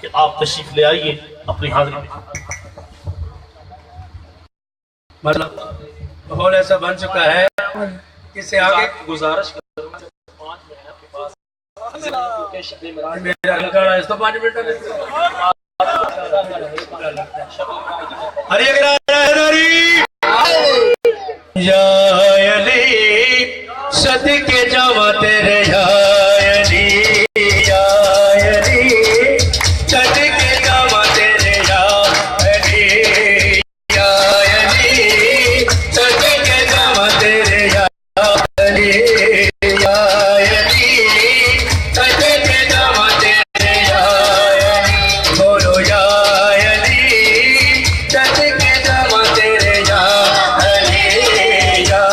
کہ آپ تشریف لے آئیے اپنی حاضری میں۔ مطلب ماحول ایسا بن چکا ہے کہ سے آگے گزارش میرا گاڑا اس تو 5 منٹ ہری اگراری یا علی صدقے جاواں تیرے یا علی یا علی صدقے جاواں تیرے یا علی یا علی صدقے جاواں تیرے یا علی یا علی صدقے جاواں تیرے یا علی بولو یا علی صدقے جاواں تیرے یا علی یا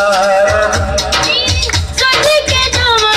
صدقے جاواں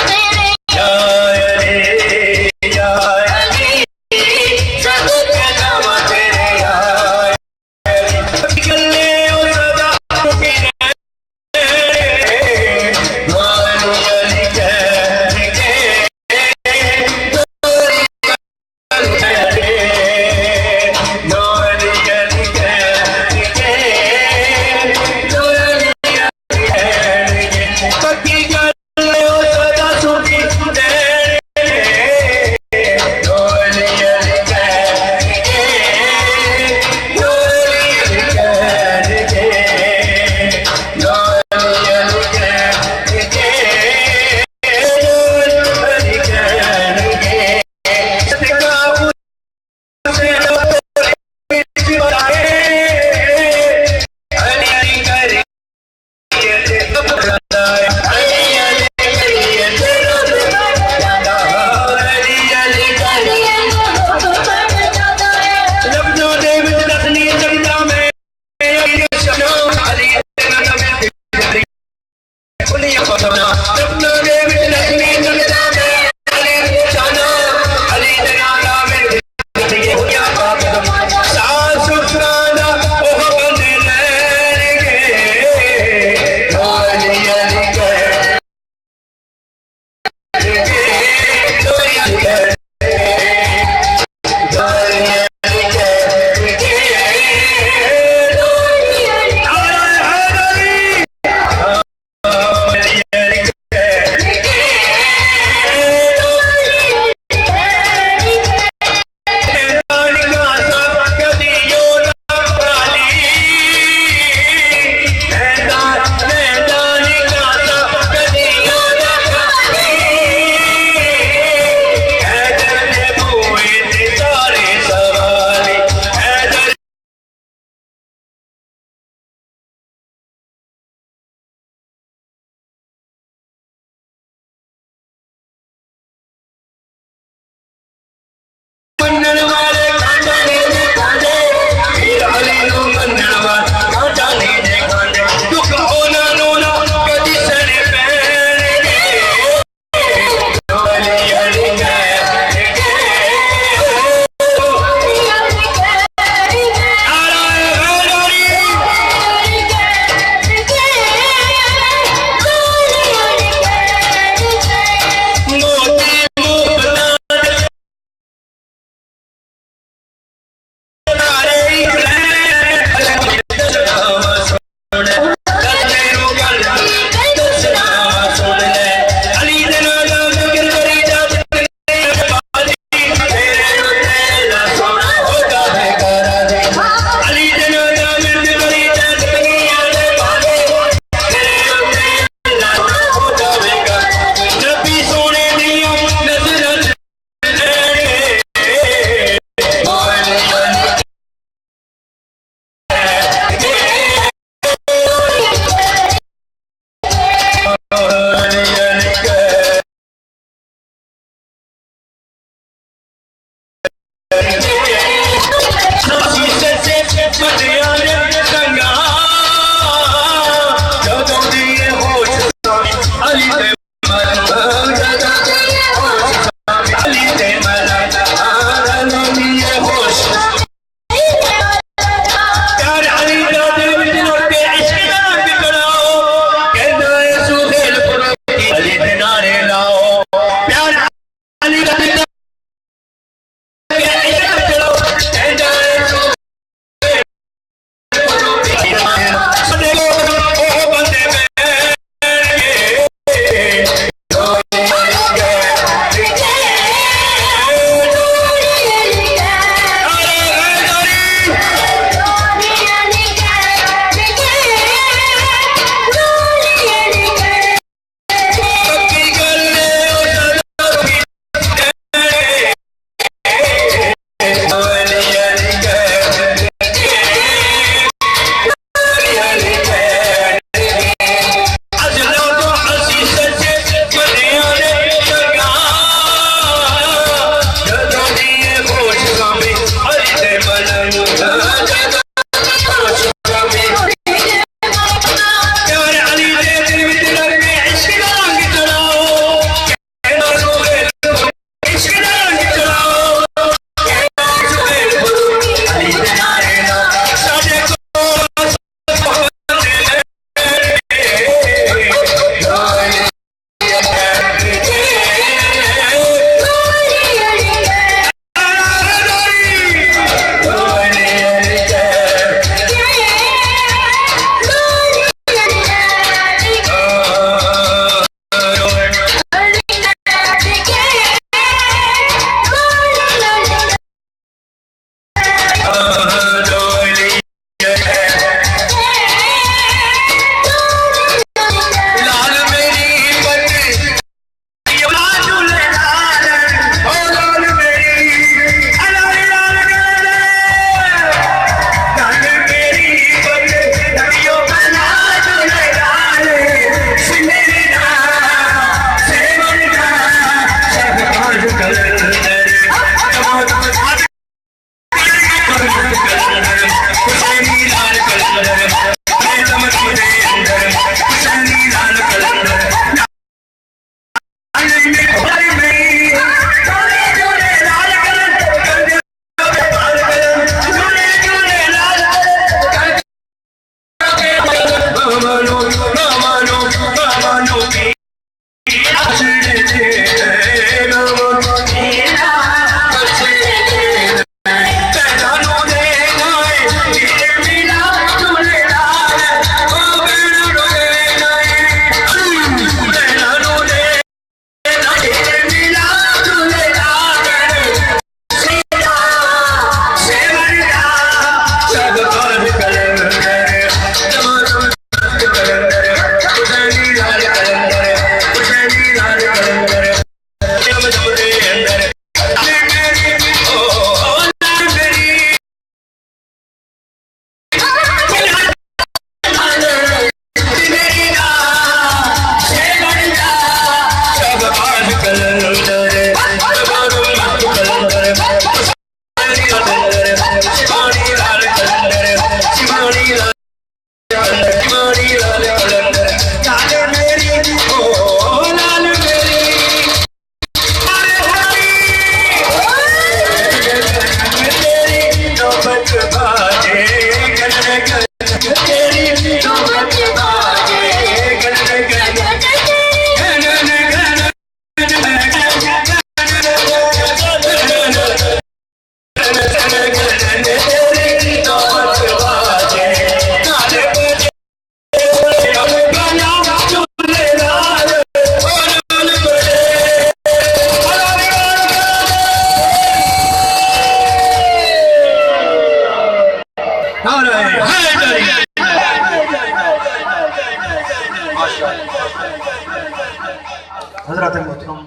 حضرت محترم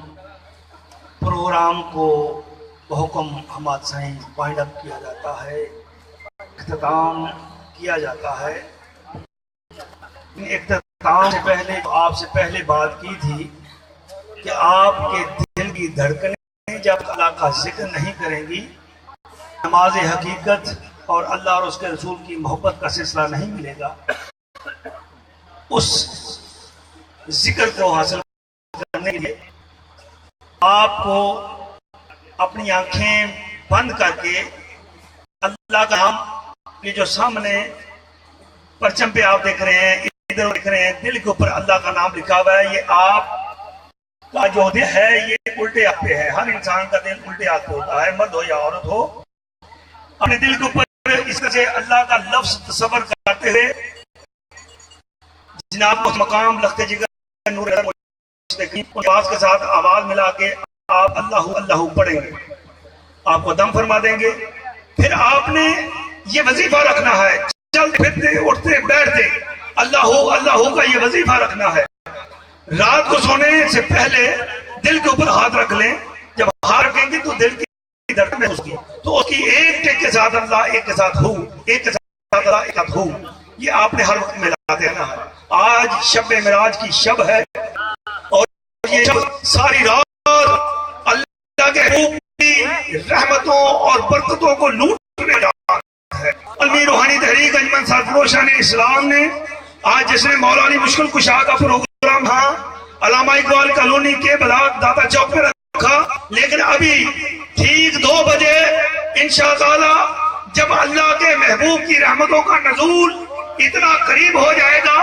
پروگرام کو بحکم حماد سائیں وائنڈ اپ کیا جاتا ہے، اختتام کیا جاتا ہے۔ اختتام سے پہلے آپ سے پہلے بات کی تھی کہ آپ کے دل کی دھڑکنیں جب اللہ کا ذکر نہیں کریں گی، نماز حقیقت اور اللہ اور اس کے رسول کی محبت کا سلسلہ نہیں ملے گا۔ اس ذکر کو حاصل کرنے کے لیے آپ کو اپنی آنکھیں بند کر کے اللہ کا نام، یہ جو سامنے پرچم پہ آپ دیکھ رہے ہیں، ادھر دیکھ رہے ہیں، دل کے اوپر اللہ کا نام لکھا ہوا ہے، یہ آپ کا جو دل ہے یہ الٹے ہاتھ پہ ہے۔ ہر انسان کا دل الٹے ہاتھ پہ ہوتا ہے، مرد ہو یا عورت ہو۔ اپنے دل کے اوپر اس طرح سے اللہ کا لفظ تصور کرتے ہوئے جناب کو مقام لخت جگر نور آواز کے ساتھ آواز ملا کے آپ اللہ اللہ پڑھیں گے، آپ کو دم فرما دیں گے۔ پھر آپ نے یہ وظیفہ رکھنا ہے، چلتے پھرتے اٹھتے بیٹھتے اللہ اللہ کا یہ وظیفہ رکھنا ہے۔ رات کو سونے سے پہلے دل کے اوپر ہاتھ رکھ لیں، جب ہاتھ رکھیں گے تو دل کی دھڑکن اس کی تو اس کی ایک ٹک کے ساتھ اللہ، ایک کے ساتھ ہو، ایک کے ساتھ اللہ، ایک کے ساتھ ہو، یہ آپ نے ہر وقت ملاتے رہنا ہے۔ آج شب معراج کی شب ہے اور یہ شب ساری رات اللہ کے حقوق کی رحمتوں اور برکتوں کو لوٹنے جا رہا ہے۔ علمی روحانی تحریک انجمن سرفروشان اسلام نے آج جس نے مولا علی مشکل کشا کا پروگرام تھا علامہ اقبال کالونی کے بلاک داتا چوک میں رکھا، لیکن ابھی ٹھیک 2 بجے انشاءاللہ جب اللہ کے محبوب کی رحمتوں کا نزول اتنا قریب ہو جائے گا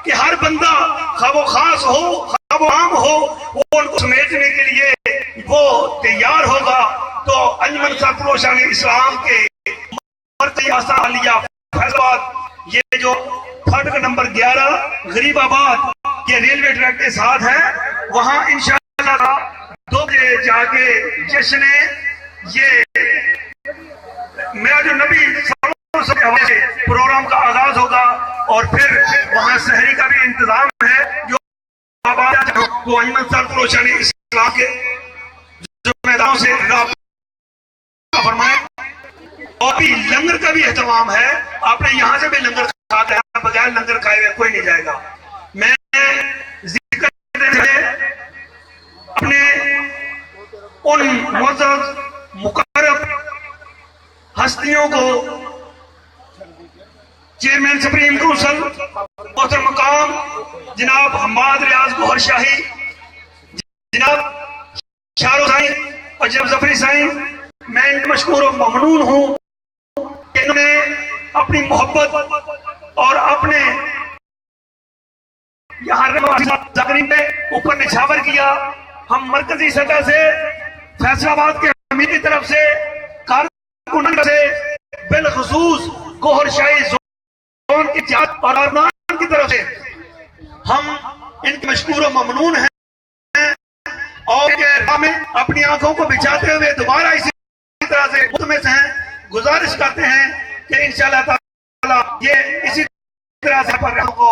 کہ ہر بندہ خواہ وہ خاص ہو خواہ وہ عام ہو وہ ان کو سمیٹنے کے لیے وہ تیار ہوگا، تو انجمن سرفروشان اسلام کے مرکزی آستانہ عالیہ فیض آباد، یہ جو پھاٹک نمبر 11 غریب آباد یہ ریلوے ٹریک کے ساتھ ہے، وہاں انشاءاللہ 2 بجے جا کے جشن یہ میراج النبی کے حوالے سے پروگرام کا آغاز ہوگا، اور پھر وہاں سحری کا بھی انتظام ہے جو وہ انجمن سرفروشان اسلام کے ذمہ داروں سے رابطہ فرمائیں۔ اور بھی لنگر کا بھی اہتمام ہے، آپ نے یہاں سے بھی لنگر کھاتے ہیں، بغیر لنگر کھائے ہوئے کوئی نہیں جائے گا۔ میں ذکر کرتے ہوئے اپنے ان معزز مقرب ہستیوں کو چیئرمین سپریم کونسل محترم مقام جناب حماد ریاض گوہر شاہی، جناب شارو سائیں اور جناب ظفری سائیں، میں ان مشکور و ممنون ہوں کہ انہوں نے اپنی محبت اور اپنے یہاں ذاکرین پہ اوپر نچھاور کیا۔ ہم مرکزی سطح سے فیصل آباد کے امیر کی طرف سے کارکنان سے بالخصوص گوہر شاہی زون کی جات اور کارکنان کی طرف سے ہم ان کے مشکور و ممنون ہیں، اور ہمیں اپنی آنکھوں کو بچاتے ہوئے دوبارہ اسی طرح سے متمس ہیں، گزارش کرتے ہیں کہ انشاءاللہ تعالیٰ یہ اسی طرح سے پروگرام کو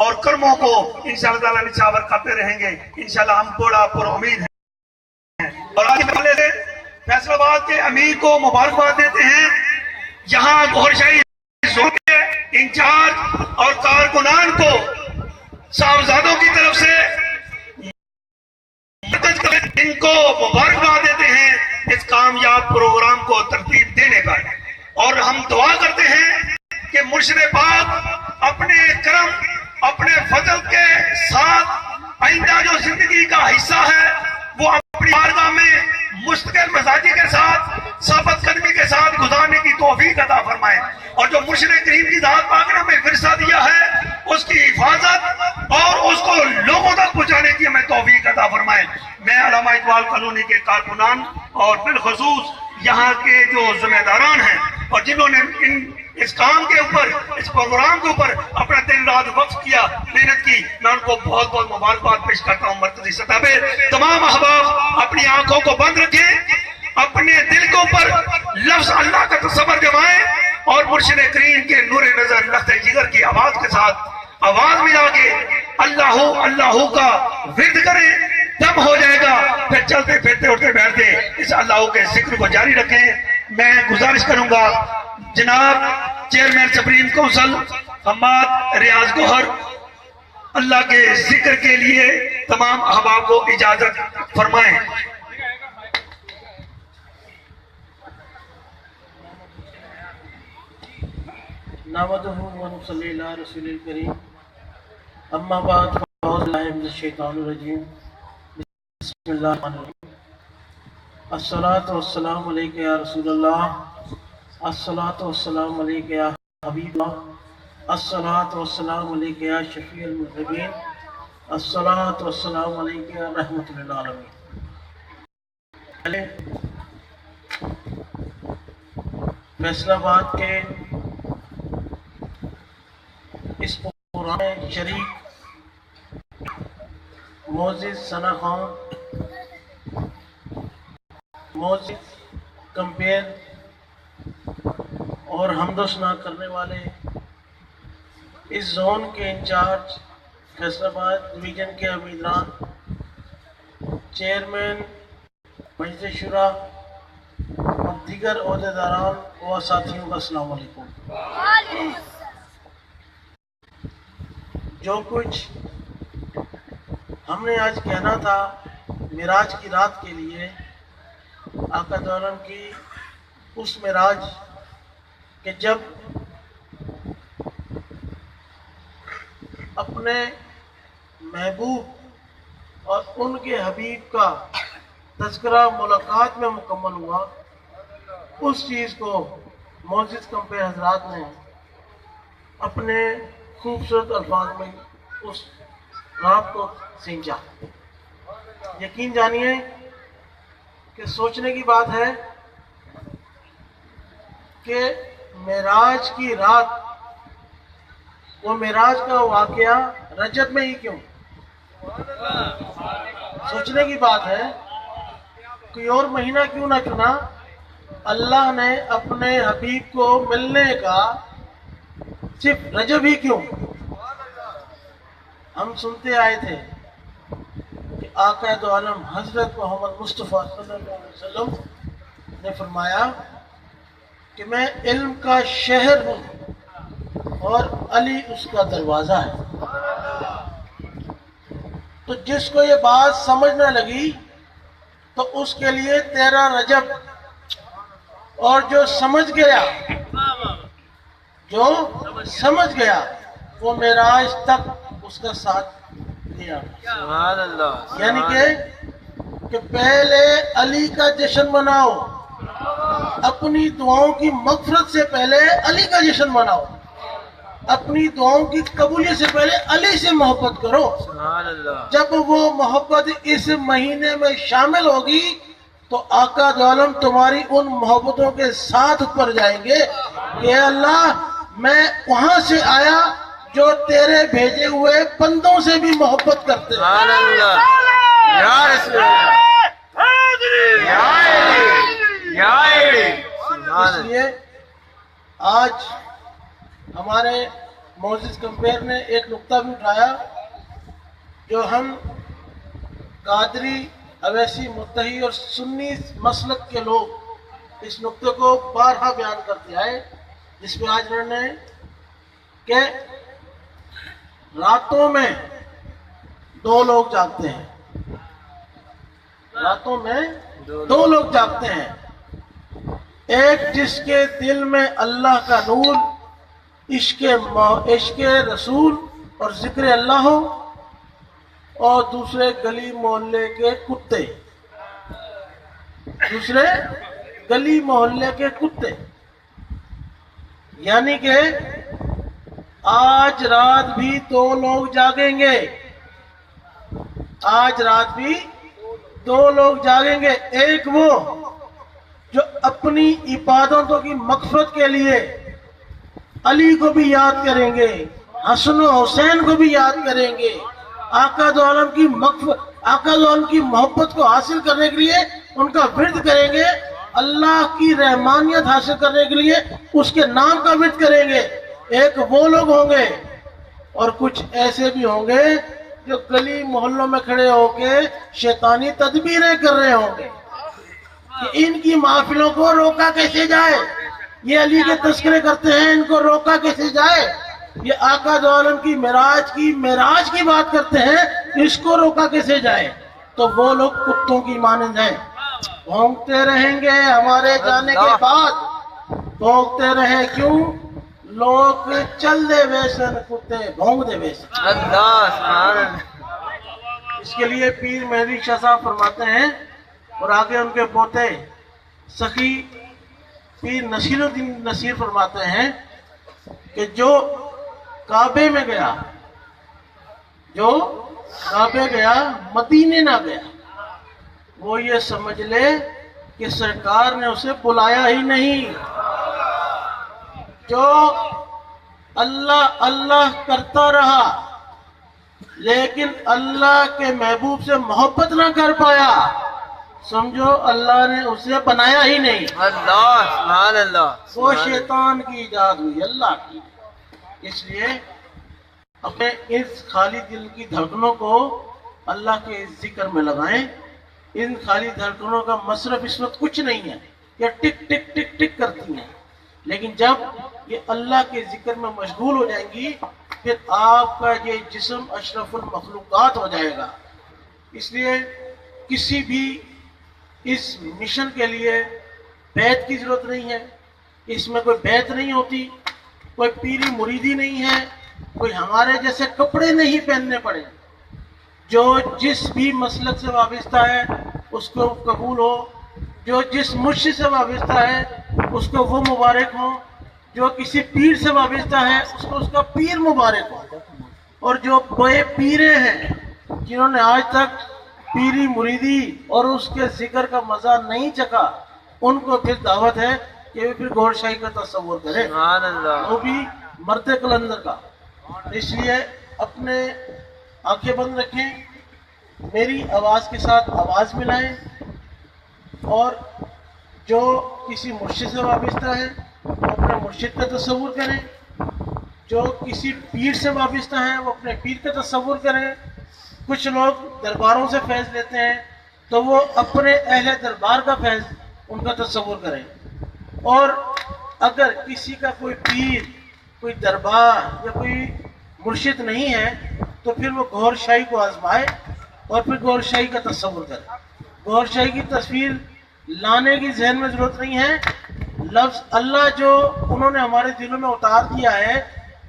اور کرموں کو انشاءاللہ تعالیٰ نچھاور کرتے رہیں گے۔ انشاءاللہ ہم بڑا پر امید ہیں، اور آج پہلے سے فیصل آباد کے امیر کو مبارکباد دیتے ہیں۔ یہاں گوہر شاہی زون کے انچارج اور کارکنان کو صاحبزادوں کی طرف سے ان کو مبارکباد دیتے ہیں اس کامیاب پروگرام کو ترتیب دینے پر، اور ہم دعا کرتے ہیں کہ مرشد پاک اپنے کرم اپنے فضل کے ساتھ آئندہ جو زندگی کا حصہ ہے وہ اپنی بارگاہ میں مستقل مزاجی کے ساتھ ثابت قدمی کے ساتھ گزارنے کی توفیق عطا فرمائے، اور جو مرشد کریم کی ذات پاک نے ہمیں ورثہ دیا ہے اس کی حفاظت اور اس کو لوگوں تک پہنچانے کی ہمیں توفیق عطا فرمائے۔ میں علامہ اقبال کالونی کے کارکنان اور بالخصوص یہاں کے جو ذمہ داران ہیں اور جنہوں نے اس کام کے اوپر اس پروگرام کے اوپر اپنا دن رات وقف کیا، محنت کی، میں ان کو بہت بہت مبارکباد پیش کرتا ہوں۔ مرکزی سطح پہ تمام احباب اپنی آنکھوں کو بند رکھیں، اپنے دل کے اوپر لفظ اللہ کا تصور جمائیں اور مرشد کریم کے نور نظر لخت جگر کی آواز کے ساتھ آواز ملا کے اللہ اللہ کا ورد کریں، تب ہو جائے گا. پھر چلتے پھرتے اٹھتے بیٹھتے اس اللہ کے ذکر کو جاری رکھیں. میں گزارش کروں گا جناب چیئرمین سپریم کونسل حماد ریاض گوہر اللہ کے ذکر کے لیے تمام احباب کو اجازت فرمائیں. نحمدہ ونصلی علی رسول الکریم. اما بعد فاعوذ باللہ من الشیطان الرجیم. بسم اللہ الرحمن الرحیم. الصلاۃ والسلام علیک یا رسول اللہ، الصلاۃ والسلام علیک یا حبیب اللہ، الصلاۃ والسلام علیک یا شفیع المذنبین، الصلاۃ والسلام علیک یا رحمۃ للعالمین. فیصل آباد کے اس قرآن شریف معزز ثنا خان، معزز کمپیر اور حمد و ثنا کرنے والے اس زون کے انچارج فیصل آباد ڈویژن کے امیدوار چیئرمین مجلس شورا اور دیگر عہدیداران و ساتھیوں کا السلام علیکم. جو کچھ ہم نے آج کہنا تھا معراج کی رات کے لیے، آقا دو عالم کی اس معراج کہ جب اپنے محبوب اور ان کے حبیب کا تذکرہ ملاقات میں مکمل ہوا، اس چیز کو معزز کمپیر حضرات نے اپنے خوبصورت الفاظ میں اس رات کو سینچا. یقین جانیے کہ سوچنے کی بات ہے کہ معراج کی رات، وہ معراج کا واقعہ رجب میں ہی کیوں؟ سوچنے کی بات ہے کوئی اور مہینہ کیوں نہ چنا؟ اللہ نے اپنے حبیب کو ملنے کا صرف رجب ہی کیوں؟ ہم سنتے آئے تھے کہ آقا دو عالم حضرت محمد مصطفیٰ صلی اللہ علیہ وسلم نے فرمایا کہ میں علم کا شہر ہوں اور علی اس کا دروازہ ہے. تو جس کو یہ بات سمجھ نہ لگی تو اس کے لیے 13 رجب، اور جو سمجھ گیا وہ معراج تک اس کا ساتھ دیا. یعنی کہ پہلے علی کا جشن مناؤ، اپنی دعاؤں کی مغفرت سے پہلے علی کا جشن مناؤ، اپنی دعاؤں کی قبولیت سے پہلے علی سے محبت کرو. جب وہ محبت اس مہینے میں شامل ہوگی تو آقا دو عالم تمہاری ان محبتوں کے ساتھ اوپر جائیں گے کہ اللہ میں وہاں سے آیا جو تیرے بھیجے ہوئے بندوں سے بھی محبت کرتے ہیں. اس لیے آج ہمارے معزز کمپیر نے ایک نقطہ بھی اٹھایا جو ہم قادری، اویسی، متحی اور سنی مسلک کے لوگ اس نقطے کو بارہا بیان کرتے آئے، جس میں آج انہوں نے کہ راتوں میں 2 لوگ جاگتے ہیں، راتوں میں 2 لوگ جاگتے ہیں. ایک جس کے دل میں اللہ کا نور، عشق رسول اور ذکر اللہ ہو، اور دوسرے گلی محلے کے کتے، دوسرے گلی محلے کے کتے. یعنی کہ آج رات بھی 2 لوگ جاگیں گے، آج رات بھی 2 لوگ جاگیں گے. ایک وہ جو اپنی عبادتوں کی مغفرت کے لیے علی کو بھی یاد کریں گے، حسن و حسین کو بھی یاد کریں گے، آقا دو عالم کی مغفرت، آقا دو عالم کی محبت کو حاصل کرنے کے لیے ان کا ورد کریں گے. اللہ کی رحمانیت حاصل کرنے کے لیے اس کے نام کا ورد کریں گے. ایک وہ لوگ ہوں گے اور کچھ ایسے بھی ہوں گے جو گلی محلوں میں کھڑے ہو کے شیطانی تدبیریں کر رہے ہوں گے کہ ان کی محفلوں کو روکا کیسے جائے. یہ علی کے تذکرے کرتے ہیں، ان کو روکا کیسے جائے. یہ آقا دو عالم کی معراج کی بات کرتے ہیں، اس کو روکا کیسے جائے. تو وہ لوگ کتوں کی مانند ہیں، بھونکتے رہیں گے ہمارے جانے کے بعد. بھونکتے رہیں کیوں؟ لوگ چل دے ویسن کتے بھونک دے ویسن. اس کے لیے پیر مہدی شاہ صاحب فرماتے ہیں، اور آگے ان کے پوتے سخی پیر نصیر الدین نصیر فرماتے ہیں کہ جو کعبے میں گیا، جو کعبے گیا مدینے نہ گیا، وہ یہ سمجھ لے کہ سرکار نے اسے بلایا ہی نہیں. جو اللہ اللہ کرتا رہا لیکن اللہ کے محبوب سے محبت نہ کر پایا، سمجھو اللہ نے اسے بنایا ہی نہیں. سبحان اللہ. وہ شیطان کی ایجاد ہوئی، اللہ کی. اس لیے اپنے اس خالی دل کی دھڑکنوں کو اللہ کے ذکر میں لگائیں. ان خالی دھڑکنوں کا مصرف اس وقت کچھ نہیں ہے، یہ ٹک ٹک ٹک ٹک کرتی ہیں، لیکن جب یہ اللہ کے ذکر میں مشغول ہو جائیں گی پھر آپ کا یہ جسم اشرف المخلوقات ہو جائے گا. اس لیے کسی بھی اس مشن کے لیے بیعت کی ضرورت نہیں ہے. اس میں کوئی بیعت نہیں ہوتی، کوئی پیری مریدی نہیں ہے، کوئی ہمارے جیسے کپڑے نہیں پہننے پڑے. جو جس بھی مسلک سے وابستہ ہے اس کو قبول ہو، جو جس مرشد سے وابستہ ہے اس کو وہ مبارک ہو، جو کسی پیر سے وابستہ ہے اس کو اس کا پیر مبارک ہو. اور جو بے پیرے ہیں جنہوں نے آج تک پیری مریدی اور اس کے ذکر کا مزہ نہیں چکا، ان کو پھر دعوت ہے کہ وہ پھر گور شاہی کا تصور کرے، وہ بھی مرد قلندر کا. اس لیے اپنے آنکھیں بند رکھیں، میری آواز کے ساتھ آواز ملائیں، اور جو کسی مرشد سے وابستہ ہے وہ اپنے مرشد کا تصور کریں، جو کسی پیر سے وابستہ ہیں وہ اپنے پیر کا تصور کریں. کچھ لوگ درباروں سے فیض لیتے ہیں تو وہ اپنے اہل دربار کا فیض ان کا تصور کریں. اور اگر کسی کا کوئی پیر، کوئی دربار یا کوئی مرشد نہیں ہے تو پھر وہ گور شاہی کو آزمائے اور پھر گور شاہی کا تصور کرے. گور شاہی کی تصویر لانے کی ذہن میں ضرورت نہیں ہے. لفظ اللہ جو انہوں نے ہمارے دلوں میں اتار دیا ہے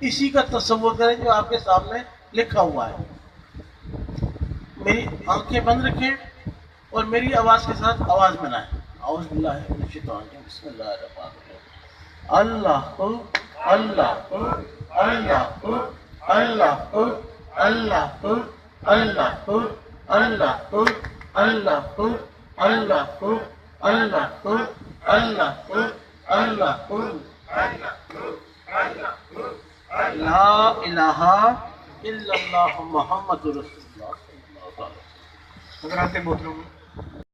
اسی کا تصور کریں جو آپ کے سامنے لکھا ہوا ہے. میری آنکھیں بند رکھیں اور میری آواز کے ساتھ آواز ملائیں. اعوذ باللہ من الشیطان الرجیم، بسم اللہ الرحمن الرحیم. اللہ اللہ اللہ اللہ اللہ اللہ اللہ اللہ اللہ اللہ لا الہ الا اللہ محمد رسول اللہ. حضرات محترم،